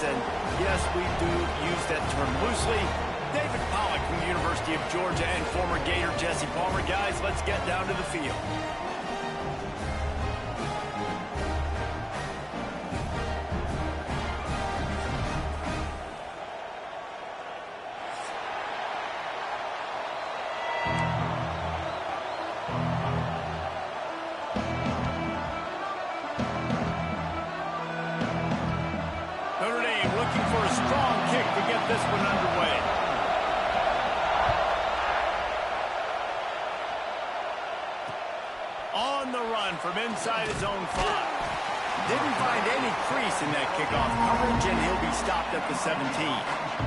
and yes, we do use that term loosely. David Pollock from the University of Georgia and former Gator Jesse Palmer. Guys, let's get down to the field. Looking for a strong kick to get this one underway. On the run from inside his own 5. Didn't find any crease in that kickoff coverage, and he'll be stopped at the 17.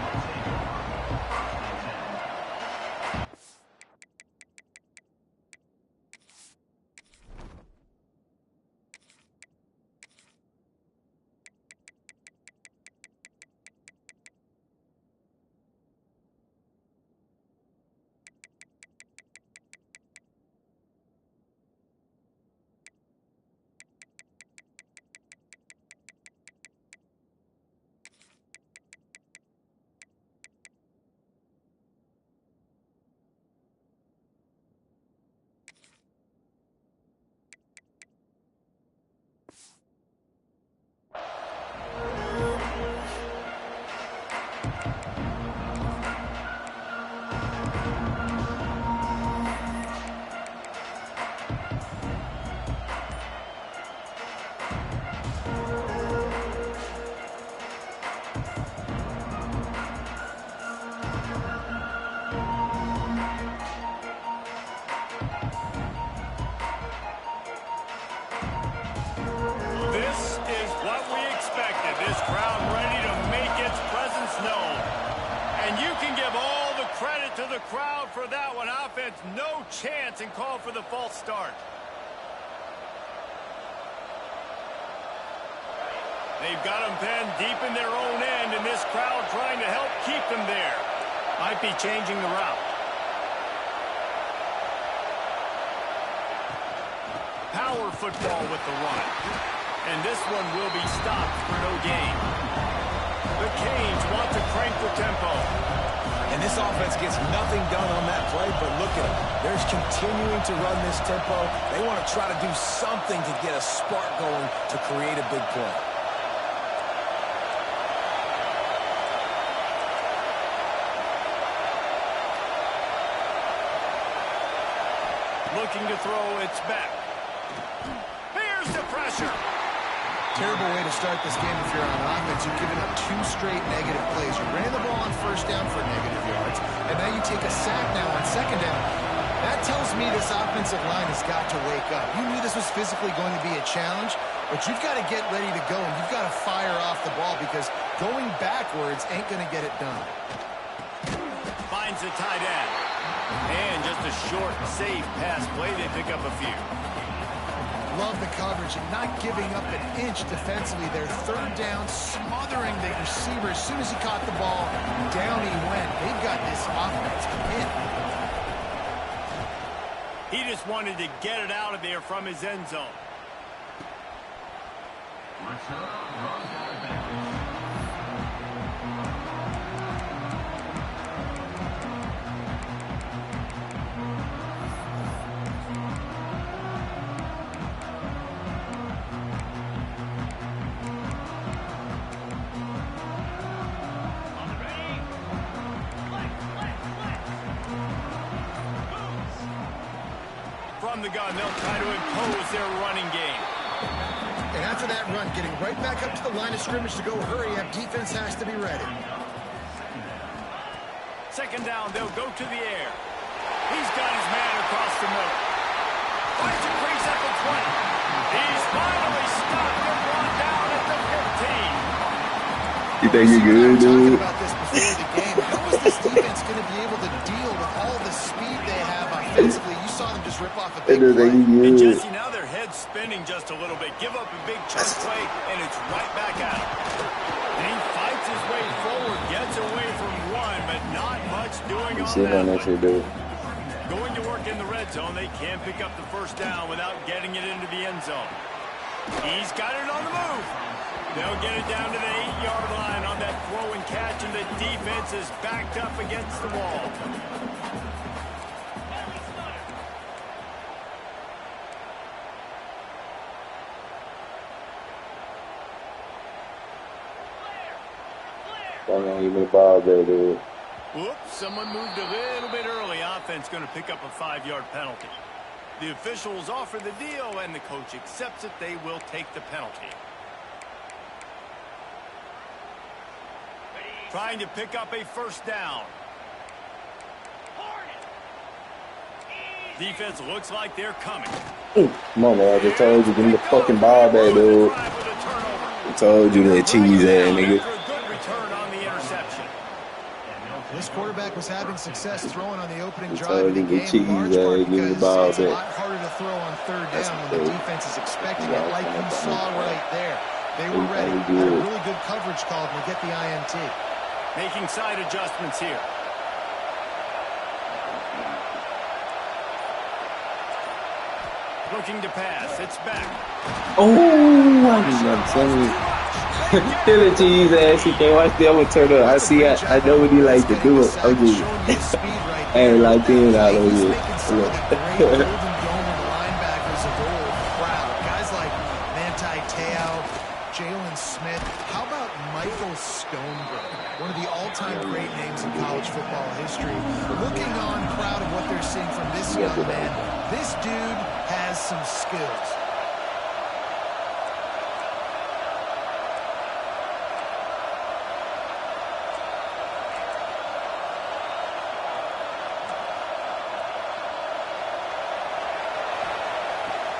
This crowd ready to make its presence known. And you can give all the credit to the crowd for that one. Offense, no chance, and call for the false start. They've got them penned deep in their own end, and this crowd trying to help keep them there. Might be changing the route. Power football with the run. And this one will be stopped for no gain. The Canes want to crank the tempo. And this offense gets nothing done on that play, but look at them. They're continuing to run this tempo. They want to try to do something to get a spark going to create a big play. Looking to throw, it's back. Here's the pressure. Terrible way to start this game if you're on offense. You've given up 2 straight negative plays. You ran the ball on first down for negative yards, and now you take a sack now on second down. That tells me this offensive line has got to wake up. You knew this was physically going to be a challenge, but you've got to get ready to go, and you've got to fire off the ball because going backwards ain't going to get it done. Finds the tight end. And just a short, safe pass play. They pick up a few. Love the coverage and not giving up an inch defensively. They're third down, smothering the receiver. As soon as he caught the ball, down he went. They've got this offense in. He just wanted to get it out of there from his end zone. From the gun, they'll try to impose their running game. And after that run, getting right back up to the line of scrimmage to go hurry up, defense has to be ready. Second down, they'll go to the air. He's got his man across the middle. Finds a crease at the 20. He's finally stopped and brought down at the 15. You think you're good, dude? Talking about this before the game. How is this defense going to be able to deal with all the speed they have offensively? You saw them just rip off a big play. And Jesse, now their head's spinning just a little bit. Give up a big chunk play, and it's right back out. And he fights his way forward, gets away from one, but not much doing on that one. Going to work in the red zone, they can't pick up the first down without getting it into the end zone. He's got it on the move. They'll get it down to the 8-yard line on catch, and the defense is backed up against the wall. I'm gonna give me the ball back, dude. Whoops, someone moved a little bit early. Offense going to pick up a 5-yard penalty. The officials offer the deal, and the coach accepts it. They will take the penalty. Trying to pick up a first down. Defense looks like they're coming. Ooh, come on, man. I just told you, give me the fucking ball back, dude. I told you that cheese ass nigga. This quarterback was having success throwing on the opening drive of the game. Cheese, give me the ball it's a back. lot harder to throw on third down when the defense is expecting it, like you saw right there. They were ready. Had a really good coverage call to get the INT. Making side adjustments here. Looking to pass. It's back. Oh, I'm telling you. Kill it, cheese ass. He can't watch the other turn up. I see. I know what he like to do. I'm just, I ain't like being out of here. Guys like Manti Te'o, Jalen Smith. How about Michael Stoneberg? One of the all-time great names in college football history. Looking on, proud of what they're seeing from this young man. This dude has some skills.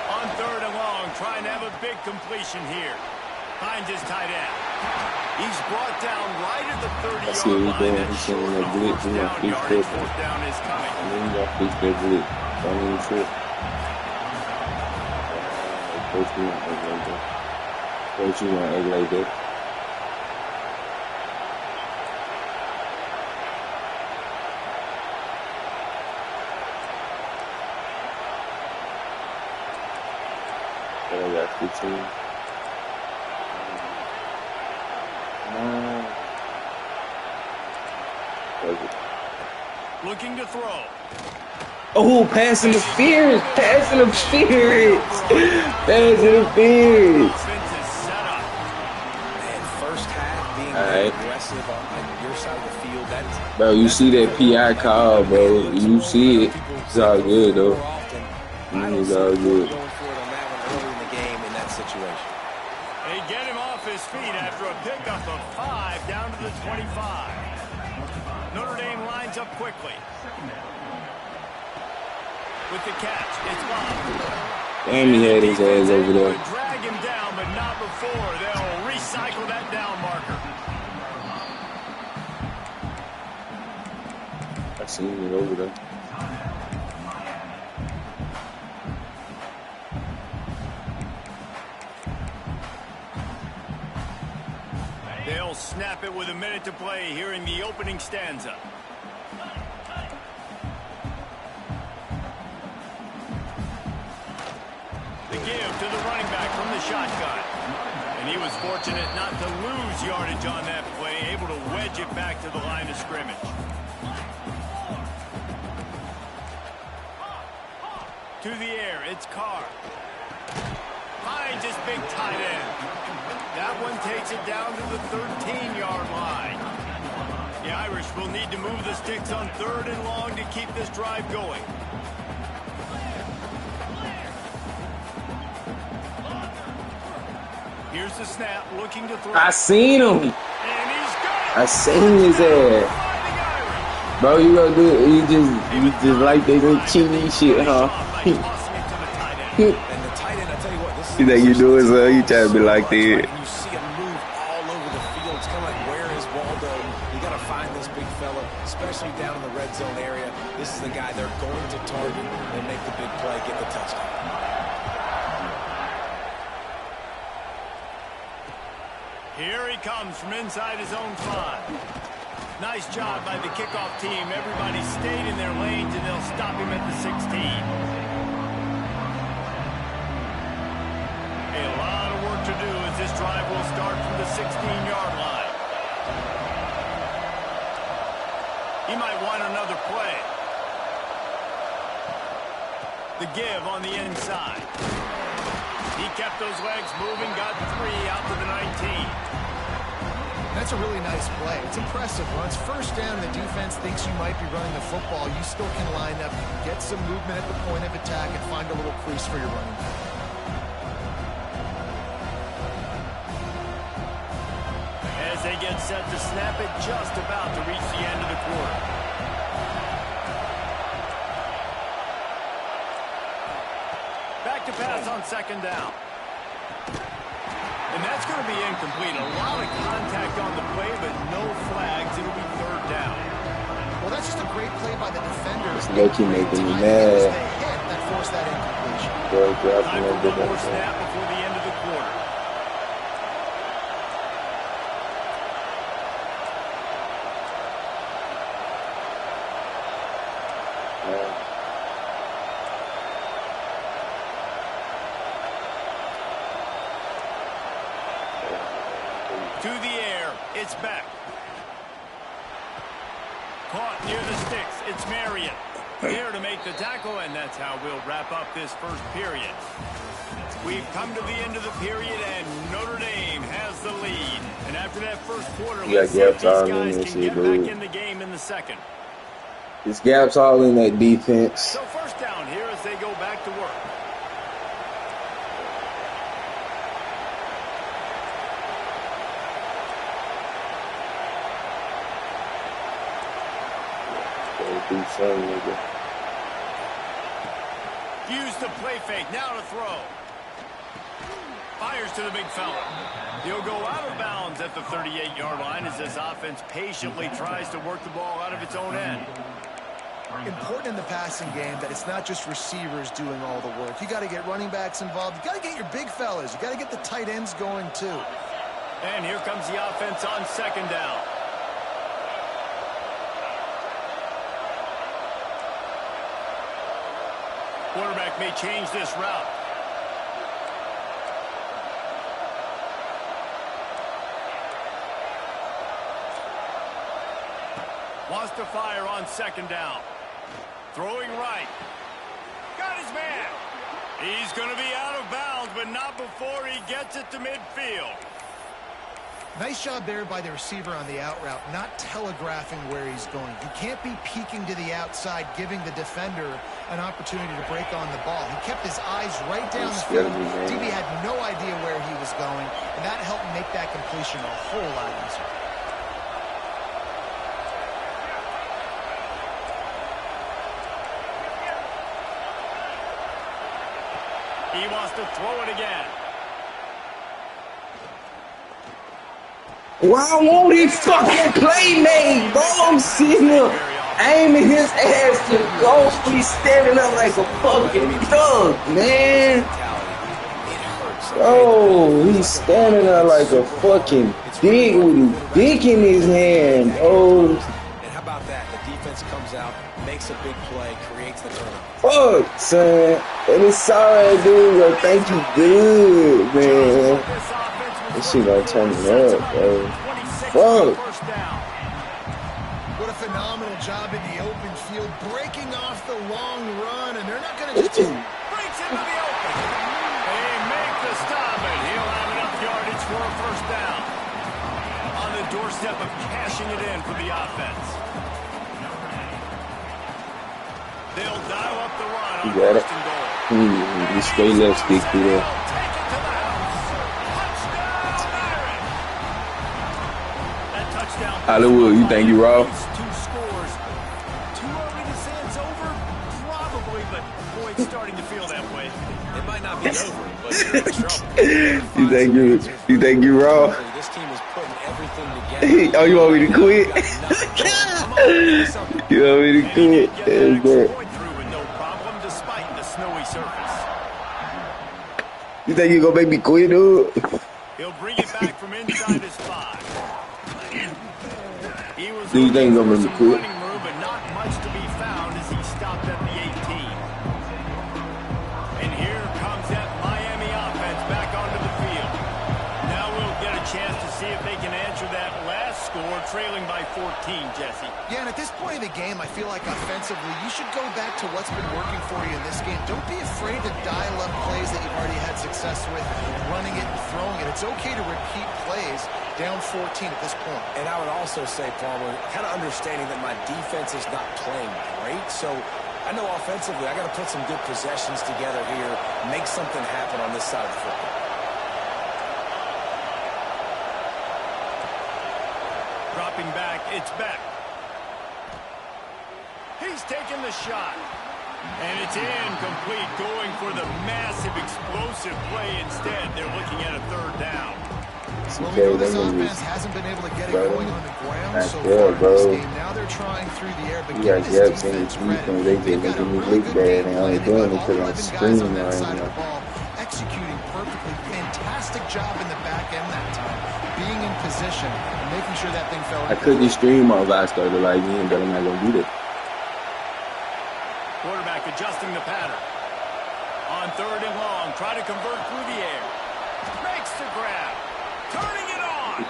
On third and long, trying to have a big completion here. Finds his tight end. He's brought down right at the 30-yard line. He's sending a blitz. He's going to fix that. Fourth down is coming. And then he's going to fix that blitz. Don't even trip. Coach, you want to act like that. Coach, you want to act like that. I got 15. Looking to throw. Oh, pass interference! Pass interference! Pass interference! Offense is set up. Man, first half being aggressive on your side of the field. That's, bro, you see that PI call, bro. You see it. It's all good, though. It's all good. Going for it on that one early in the game in that situation. They get him off his feet after a pickup of 5 down to the 25. Notre Dame lines up quickly. With the catch, it's Bob. Damn, he had his ass over there. Drag him down, but not before. They'll recycle that down marker. I seen it over there. They'll snap it with a minute to play here in the opening stanza. The give to the running back from the shotgun. And he was fortunate not to lose yardage on that play, able to wedge it back to the line of scrimmage. To the air, it's Carr. Finds his big tight end. That one takes it down to the 13-yard line. The Irish will need to move the sticks on third and long to keep this drive going. Here's the snap, looking to throw. I seen him. And he's got it. I seen his ass. Bro, you gonna do it. You just like they do cheating shit, huh? And the tight end, I tell you what, this is... You think you do it, son? You trying to be like that. You see him move all over the field. It's kind of like, where is Waldo? You got to find this big fella, especially down in the red zone area. This is the guy they're going to target and make the big play, get the touchdown. Here he comes from inside his own 5. Nice job by the kickoff team. Everybody stayed in their lanes, and they'll stop him at the 16. A lot of work to do as this drive will start from the 16-yard line. He might want another play. The give on the inside. He kept those legs moving, got 3 out to the 19. That's a really nice play. It's impressive. When it's first down and the defense thinks you might be running the football, you still can line up, get some movement at the point of attack, and find a little crease for your running back. As they get set to snap it, just about to reach the end of the quarter. Back to pass on second down. And that's going to be incomplete. A lot of contact on the play, but no flags. It'll be third down. Well, that's just a great play by the defender. It's Loki making me mad. That forced that incompletion. Time for one more snap before the end of the quarter. To the air, it's back. Caught near the sticks, it's Marion. Here to make the tackle, and that's how we'll wrap up this first period. We've come to the end of the period, and Notre Dame has the lead. And after that first quarter, let's see if these guys can get back in the game in the second. This gap's all in that defense. So first down here as they go back to work. Use the play fake, now to throw. Fires to the big fella. He'll go out of bounds at the 38-yard line as this offense patiently tries to work the ball out of its own end. Important in the passing game that it's not just receivers doing all the work. You got to get running backs involved. You got to get your big fellas. You got to get the tight ends going too. And here comes the offense on second down. Quarterback may change this route. Wants to fire on second down. Throwing right. Got his man. He's going to be out of bounds, but not before he gets it to midfield. Nice job there by the receiver on the out route, not telegraphing where he's going. You can't be peeking to the outside, giving the defender an opportunity to break on the ball. He kept his eyes right down the field. DB had no idea where he was going, and that helped make that completion a whole lot easier. He wants to throw it again. Why won't he fucking play made, bro? I'm sitting here aiming his ass to go. He's standing up like a fucking thug, man. Bro, he's standing there like a fucking dick with his dick in his hand, bro. And how about that? The defense comes out, makes a big play, creates the turnover. Fuck, son. And it's sorry, dude. But thank you, good, man. This shit gonna turn it up, bro. Fuck. What a phenomenal job in the open field, breaking off the long run, and they're not going to just... Breaks into the open. They make the stop, and he'll have enough yardage for a first down. On the doorstep of cashing it in for the offense. They'll dial up the run on first and goal. He straight left stick through there. Hollywood, you think you raw? 2 scores. Too early to say it's over? Probably, but boy, it's starting to feel that way. It might not be over, but you're in trouble. You think you raw? This team is putting everything together. Oh, you want me to quit? You want me to quit? Through with no problem, despite the snowy surface. You think you gonna make me quit, dude? He'll bring it back from inside his 5. Do you think I'm gonna quit? Running room, but not much to be found as he stopped at the 18. And here comes that Miami offense back onto the field. Now we'll get a chance to see if they can answer that last score we're trailing by 14, Jesse. Yeah, and at this point of the game, I feel like offensively, you should go back to what's been working for you in this game. Don't be afraid to dial up plays that you've already had success with, running it and throwing it. It's okay to repeat plays down 14 at this point. And I would also say, Palmer, kind of understanding that my defense is not playing great, so I know offensively I got to put some good possessions together here, make something happen on this side of the football. Dropping back, it's Beck. He's taking the shot. And it's incomplete, going for the massive, explosive play instead. They're looking at a third down. Well, we know this offense hasn't been able to get it going on the ground so far in this game. Now they're trying through the air, but give this defense credit. They've got a really good game plan. They've got all of the guys on that side of the ball executing perfectly. Fantastic job in the back end that time. Being in position and making sure that thing fell. I couldn't stream all I started like me, but I'm not going to do that. Quarterback adjusting the pattern. On third and long, try to convert through the air. Makes the grab. Turning it on.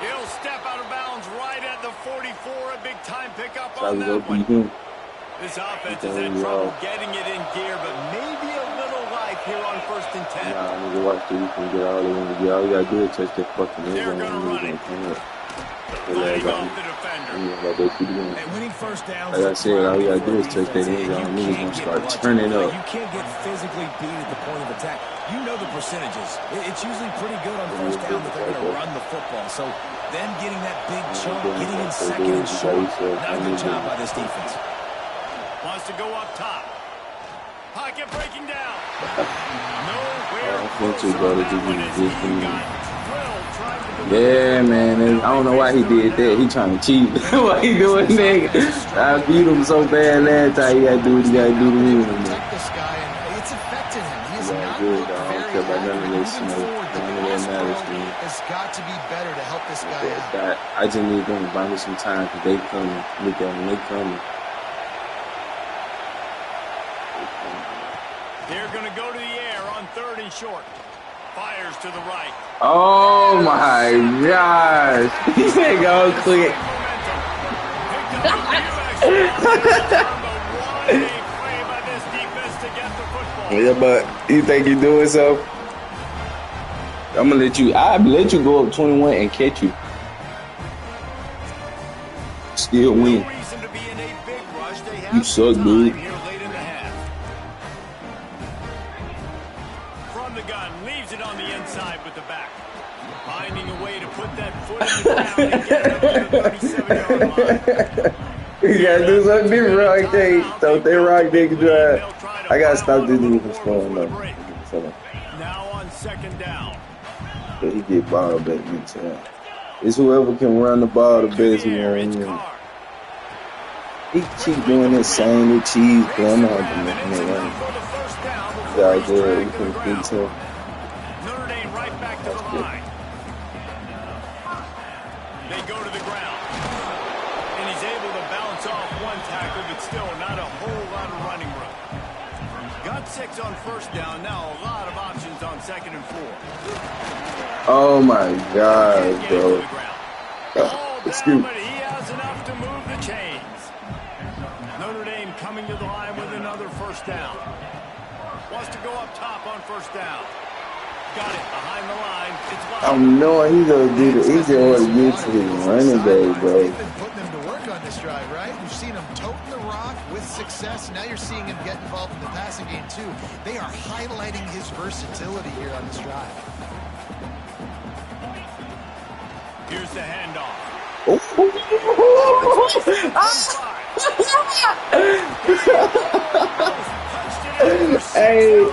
He'll step out of bounds right at the 44. A big time pickup on that one. This offense has had trouble getting it in gear, but maybe a little life here on 1st and 10. Nah, I need to watch this. You can get all the way. All you got to do is touch that fucking head. They're going to run it. Fighting off the defender. And winning first downs. Like I said, all you got to do is touch that head. All niggas going to start turning up. You can't get physically beat at the point of attack. You know the percentages. It's usually pretty good on first down that they're going to run the football. So them getting that big chunk, getting in second and short, not a good job by this defense. Wants to go up top. Pocket breaking down. Nowhere close on that one as he got drilled trying to do. Yeah, man. I don't know why he did that. He trying to cheat. Why he doing that? I beat him so bad last time. He got to do what he got to do to me. Protect this guy, and it's affected him. He is not good, looked dog. I don't very care about none of this, moving forward. The none of that pass matters pro to me. has got to be better to help this guy out. I just need them to buy me some time because they coming. Look at them. They coming. They're going to go to the air on third and short. Fires to the right. Oh my gosh. He said go quick. Yeah, but you think you're doing so? I'm gonna let you. I'll let you go up 21 and catch you. Still win. You suck, dude. From the gun, leaves it on the inside with the back. Finding a way to put that foot in the ground and get it up to the 37-yard line. You gotta do something different right there. So if they rock, they can drive. I gotta stop this dude from scoring though. Now on second down. But he get ball back each time. It's whoever can run the ball the best. He keep doing that same little cheese play. I'm gonna have to make him run. Out there, we can beat him. Notre Dame right back to the line. They go to the ground. And he's able to bounce off one tackle, but still not a whole lot of running room. Got 6 on first down. Now a lot of options on second and 4. Oh my God, bro. Excuse me. But he has enough to move the chains. Notre Dame coming to the line with another first down. Wants to go up top on first down. Got it behind the line. It's I'm knowing he's gonna do the easy one to get to his running back, bro. They've been putting him to work on this drive, right? We've seen him toting the rock with success. Now you're seeing him get involved in the passing game too. They are highlighting his versatility here on this drive. Here's the handoff. Hey. Well,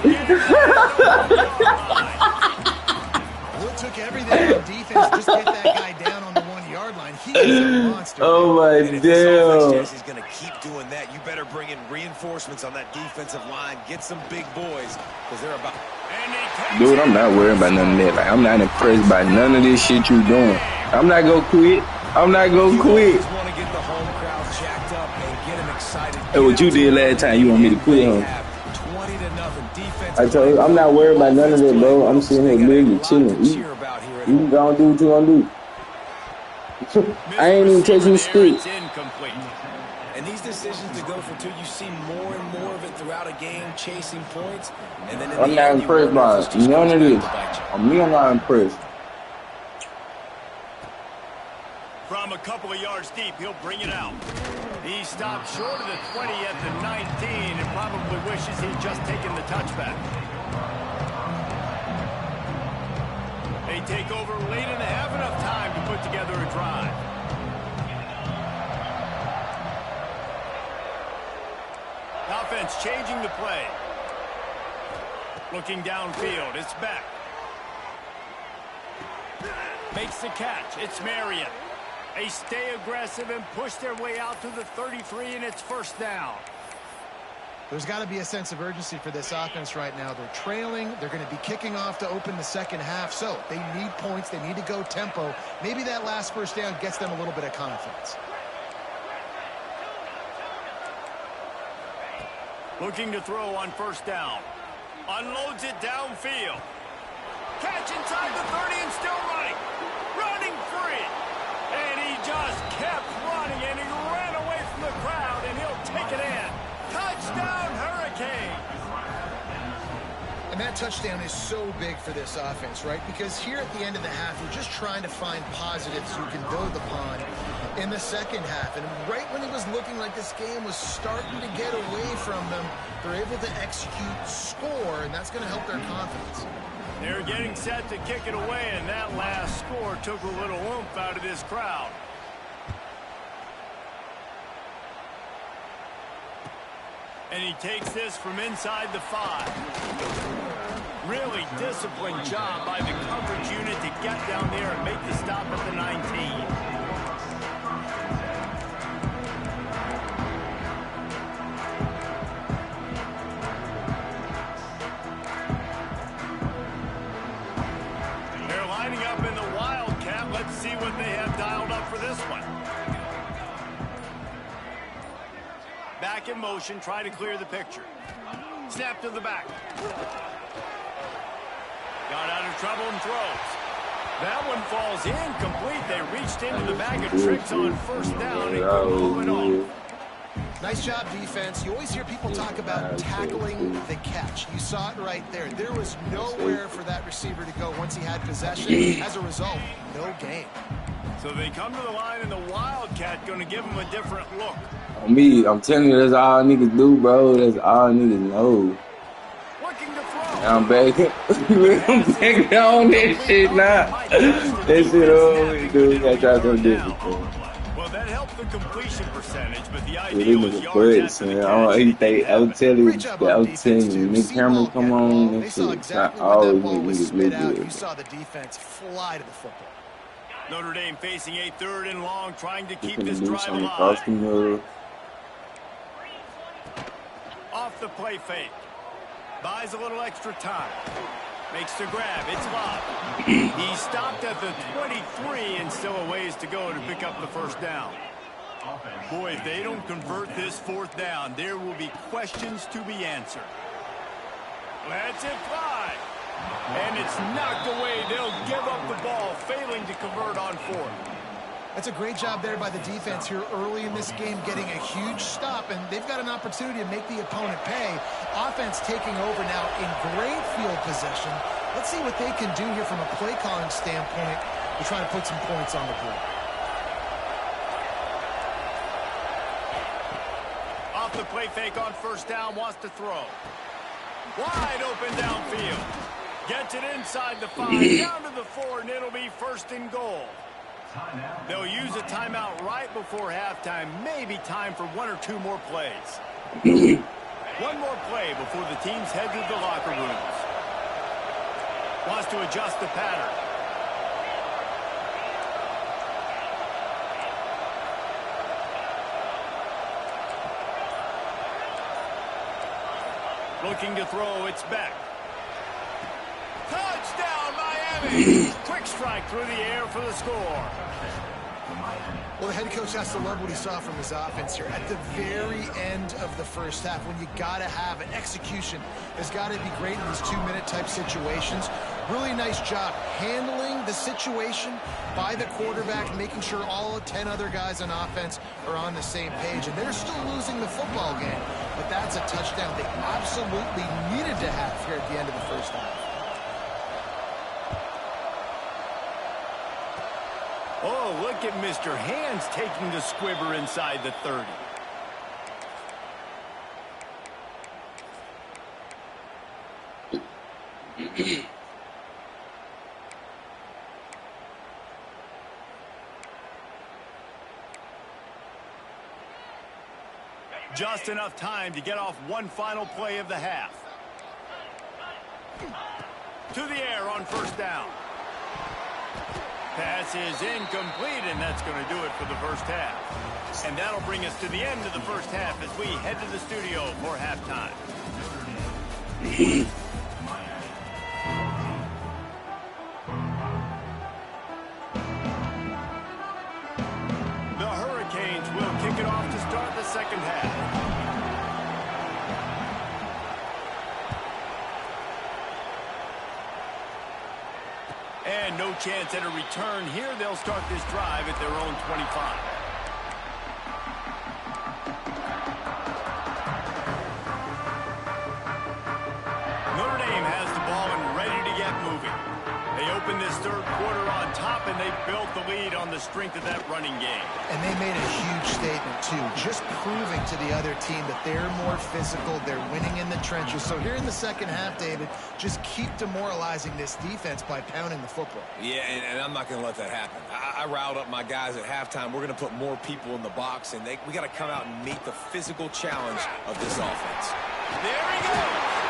it took everything on defense just get that guy down on the 1-yard line. He is a monster. Oh my damn. He's going to keep doing that. You better bring in reinforcements on that defensive line. Get some big boys because they're about. Dude, I'm not worried about none of that. Like, I'm not impressed by none of this shit you doing. I'm not gonna quit. I'm not gonna quit. Want to get the home crowd jacked up and get them excited. Hey, what you did last time, you want me to quit, huh? 20-0 defense. I told you, I'm not worried about none of that, bro. I'm sitting here literally chilling. You gonna do what you gonna do. I ain't even touching the stick. It's incomplete. And these decisions to go for two, you see more and more of it throughout a game, chasing points. And then I'm not impressed by it. None of this. I'm not impressed. From a couple of yards deep, he'll bring it out. He stopped short of the 20 at the 19 and probably wishes he'd just taken the touchback. They take over late and have enough time to put together a drive. Offense changing the play. Looking downfield, it's back. Makes the catch, it's Marion. They stay aggressive and push their way out to the 33, and it's first down. There's got to be a sense of urgency for this offense right now. They're trailing. They're going to be kicking off to open the second half. So they need points. They need to go tempo. Maybe that last first down gets them a little bit of confidence. Looking to throw on first down. Unloads it downfield. Catch inside the 30 and still running. Running free. And he just kept running, and he ran away from the crowd, and he'll take it in. Touchdown, Hurricanes! And that touchdown is so big for this offense, right? Because here at the end of the half, we're just trying to find positives you can build upon in the second half. And right when it was looking like this game was starting to get away from them, they're able to execute, score, and that's going to help their confidence. They're getting set to kick it away, and that last score took a little oomph out of this crowd. And he takes this from inside the 5. Really disciplined job by the coverage unit to get down there and make the stop at the 19. Let's see what they have dialed up for this one. Back in motion, try to clear the picture. Snap to the back. Got out of trouble and throws. That one falls incomplete. They reached into the bag of tricks on first down and couldn't pull it off. Nice job, defense. You always hear people talk about tackling the catch. You saw it right there. There was nowhere for that receiver to go once he had possession. As a result, no gain. So they come to the line, and the Wildcat going to give him a different look. Me, I'm telling you, that's all niggas do, bro. That's all niggas know. Looking to throw. I'm back. I'm back on that shit now. That shit always do. I try something different, bro. Well, that helped the completion percentage, but the idea was yards after the catch. I was telling you, Nick Cameron come on, and shit. Not always niggas look good. You saw the defense fly to the football. Notre Dame facing a 3rd and long, trying to keep this drive alive. Off the play fake. Buys a little extra time. Makes the grab. It's locked. He stopped at the 23 and still a ways to go to pick up the first down. Boy, if they don't convert this 4th down, there will be questions to be answered. Lets it fly. And it's knocked away. They'll give up the ball, failing to convert on 4th. That's a great job there by the defense here early in this game, getting a huge stop, and they've got an opportunity to make the opponent pay. Offense taking over now in great field possession. Let's see what they can do here from a play calling standpoint to try to put some points on the board. Off the play fake on first down, wants to throw. Wide open downfield. Gets it inside the 5, down to the 4, and it'll be 1st and goal. They'll use a timeout right before halftime. Maybe time for 1 or 2 more plays. One more play before the teams head to the locker rooms. Wants to adjust the pattern. Looking to throw, it's back. Touchdown, Miami! Quick strike through the air for the score. Well, the head coach has to love what he saw from his offense here. At the very end of the first half, when you got to have an execution, has got to be great in these 2-minute type situations. Really nice job handling the situation by the quarterback, making sure all 10 other guys on offense are on the same page. And they're still losing the football game, but that's a touchdown they absolutely needed to have here at the end of the first half. Oh, look at Mr. Hands taking the squibber inside the 30. Just enough time to get off one final play of the half. To the air on first down. Pass is incomplete, and that's going to do it for the first half. And that'll bring us to the end of the first half as we head to the studio for halftime. The Hurricanes will kick it off to start the second half. And no chance at a return here. They'll start this drive at their own 25. Notre Dame has the ball and ready to get moving. They open this third quarter on top, and they built the lead on the strength of that running game. And they made a huge statement, too, just proving to the other team that they're more physical, they're winning in the trenches. So here in the second half, David, just keep demoralizing this defense by pounding the football. Yeah, and I'm not going to let that happen. I riled up my guys at halftime. We're going to put more people in the box, and we got to come out and meet the physical challenge of this offense. There he goes.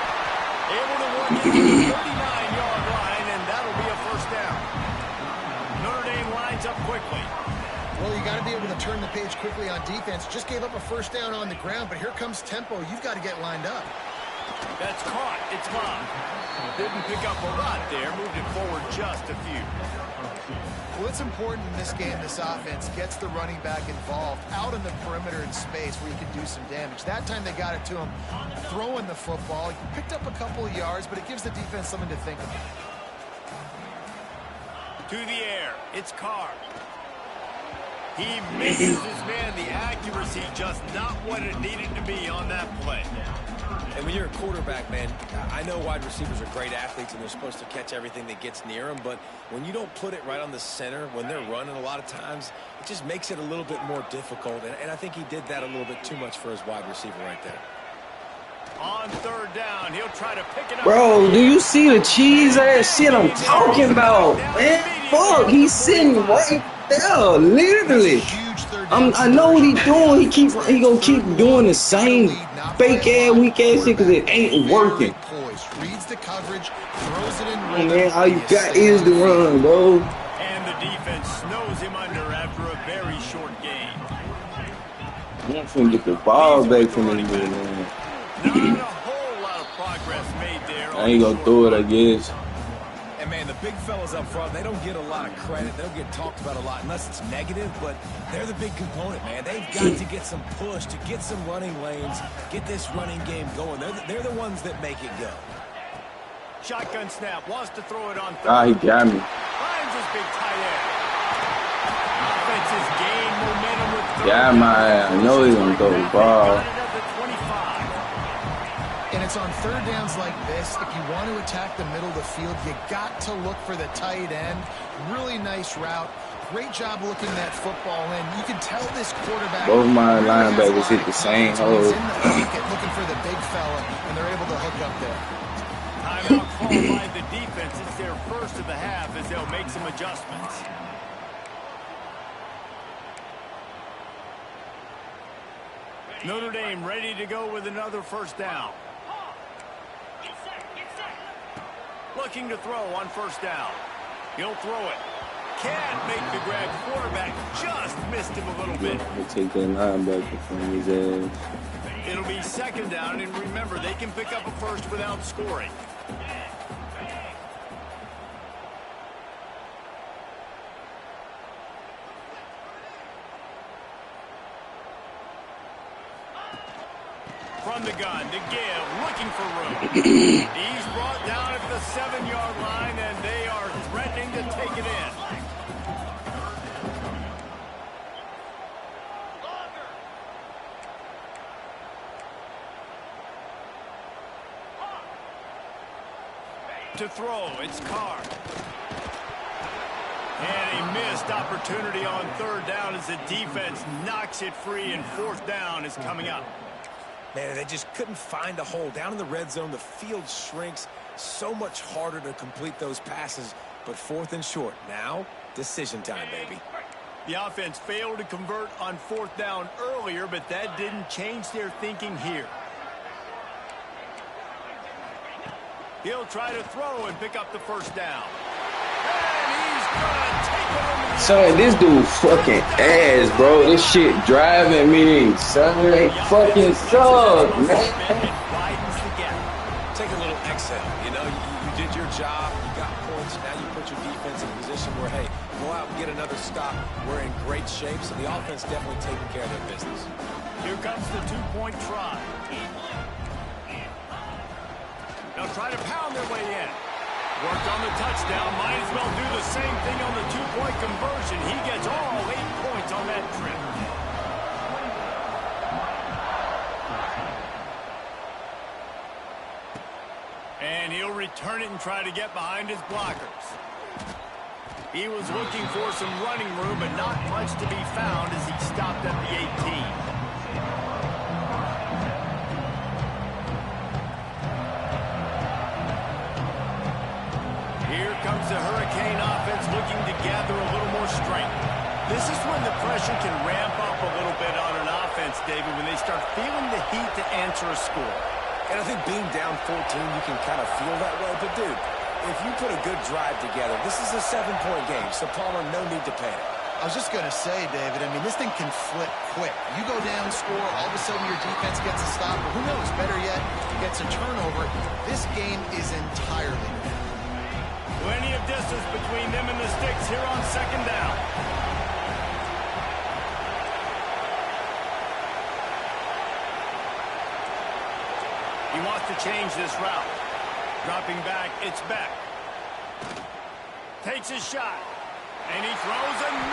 Able to work it to the 39-yard line, and that'll be a first down. Notre Dame lines up quickly. Well, you got to be able to turn the page quickly on defense. Just gave up a first down on the ground, but here comes tempo. You've got to get lined up. That's caught. It's gone. Didn't pick up a lot there. Moved it forward just a few. Well, it's important in this game, this offense gets the running back involved out in the perimeter in space where you can do some damage. That time they got it to him throwing the football. He picked up a couple of yards, but it gives the defense something to think about. To the air. It's Carr. He misses his man. The accuracy just not what it needed to be on that play. And when you're a quarterback, man, I know wide receivers are great athletes and they're supposed to catch everything that gets near them, but when you don't put it right on the center, when they're running a lot of times, it just makes it a little bit more difficult. And I think he did that a little bit too much for his wide receiver right there. On third down, he'll try to pick it up. Bro, do you see the cheese ass shit I'm talking about? Man, fuck, he's sitting right there, literally. I know what he's doing. He gonna keep doing the same fake ass, weak ass shit because it ain't working. Reads the coverage, throws it in. Oh, man, all you got is the run, bro. And the defense snows him under after a very short game. I'm finna get the ball back from him, man. Not a whole lot of progress made there. I ain't gonna throw it, I guess. And, man, the big fellas up front, they don't get a lot of credit. They don't get talked about a lot unless it's negative, but they're the big component, man. They've got to get some push, to get some running lanes, get this running game going. They're the ones that make it go. Shotgun snap, wants to throw it on third. Ah, he got me. Finds his big tight end. Offenses gain momentum with third. Yeah, I know he's gonna throw the ball. And it's on third downs like this, if you want to attack the middle of the field, you got to look for the tight end. Really nice route. Great job looking that football in. You can tell this quarterback. Both my linebackers hit the same hole. He's in the pocket looking for the big fella, and they're able to hook up there. Timeout called by the defense. It's their first of the half as they'll make some adjustments. Notre Dame ready to go with another first down. Looking to throw on first down. He'll throw it. Can't make the grab. Quarterback just missed him a little bit. We'll take that linebacker from his ass. It'll be second down, and remember, they can pick up a first without scoring. from the gun to give, looking for room. He's brought down at the 7-yard line, and they are threatening to take it in. To throw, it's Carr. And a missed opportunity on third down as the defense knocks it free, and fourth down is coming up. Man, they just couldn't find a hole. Down in the red zone, the field shrinks. So much harder to complete those passes, but fourth and short. Now, decision time, baby. The offense failed to convert on fourth down earlier, but that didn't change their thinking here. He'll try to throw and pick up the first down. And he's gonna take it over the Son, this dude fucking ass, bro. This shit driving me. Son, they fucking suck, man. Take a little exhale. You know, you did your job. You got points. Now you put your defense in a position where, hey, go out and get another stop. We're in great shape, so the offense definitely taking care of their business. Here comes the two-point try. They'll try to pound their way in. Worked on the touchdown. Might as well do the same thing on the two-point conversion. He gets all 8 points on that trip. And he'll return it and try to get behind his blockers. He was looking for some running room, but not much to be found as he stopped at the 18. Here comes the Hurricane offense looking to gather a little more strength. This is when the pressure can ramp up a little bit on an offense, David, when they start feeling the heat to answer a score. And I think being down 14, you can kind of feel that way. But, dude, if you put a good drive together, this is a 7-point game, so Palmer, no need to panic. I was just going to say, David, I mean, this thing can flip quick. You go down, score, all of a sudden your defense gets a stop, or who knows, better yet, gets a turnover. This game is entirely different. Plenty of distance between them and the sticks here on second down. He wants to change this route. Dropping back, it's back. Takes a shot. And he throws another.